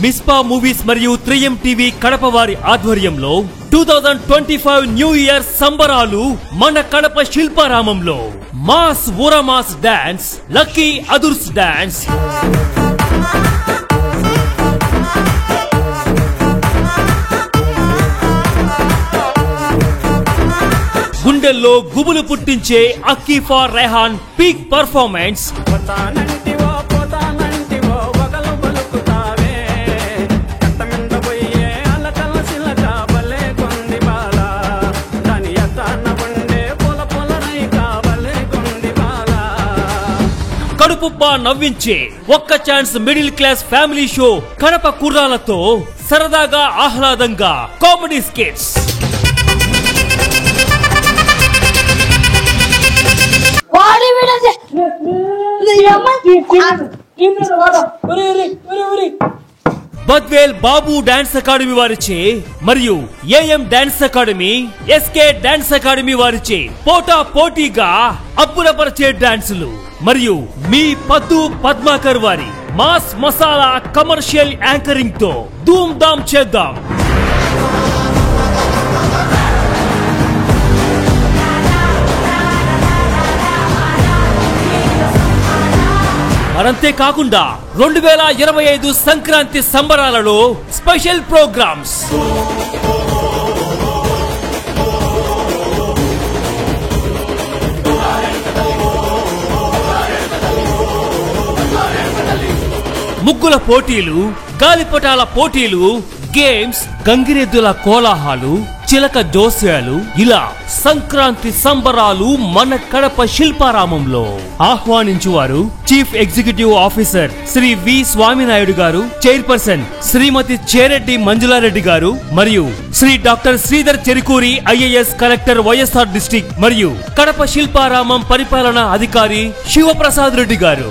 మిస్పా movies మరియు 3M TV Kadapa వారి ఆధ్వర్యంలో 2025 న్యూ ఇయర్ సంబరాలు మన కడప శిల్పారామంలో మాస్ ఊరమాస్ డాన్స్, లక్కీ అదుర్స్ డాన్స్, గుండెల్లో గుబులు పుట్టించే అక్కీఫా రెహాన్ పీక్ పర్ఫార్మెన్స్, కడుపుబ్బా నవ్వించే ఒక్క chance middle class family show Kadapa కుర్రాలతో సరదాగా ఆహ్లాదంగా comedy skits, Badvel Babu dance academy వారిచే మరియు AM dance academy, SK dance academy వారిచే పోటా పోటీగా అబ్బురపరిచే డాన్సులు మరియు మీ పద్దు పద్మాకర్ వారి మాస్ మసాలా కమర్షియల్ యాంకరింగ్ తో ధూమ్ ధామ్ చేద్దాం. మరంతే కాకుండా 2025 సంక్రాంతి సంబరాలలో స్పెషల్ ప్రోగ్రామ్స్, ముగ్గుల పోటీలు, గాలిపటాల పోటీలు, గేమ్స్, గంగిరెద్దుల కోలాహాలు, చిలక జోస్యాలు, ఇలా సంక్రాంతి సంబరాలు మన కడప శిల్పారామంలో. ఆహ్వానించువారు chief executive officer Shri V Swaminaidu గారు, చైర్పర్సన్ శ్రీమతి చేరెడ్డి మంజులారెడ్డి గారు మరియు Shri doctor Sridhar Cherukuri IAS collector YSR district మరియు కడప శిల్పారామం పరిపాలనా అధికారి శివప్రసాద్ రెడ్డి గారు.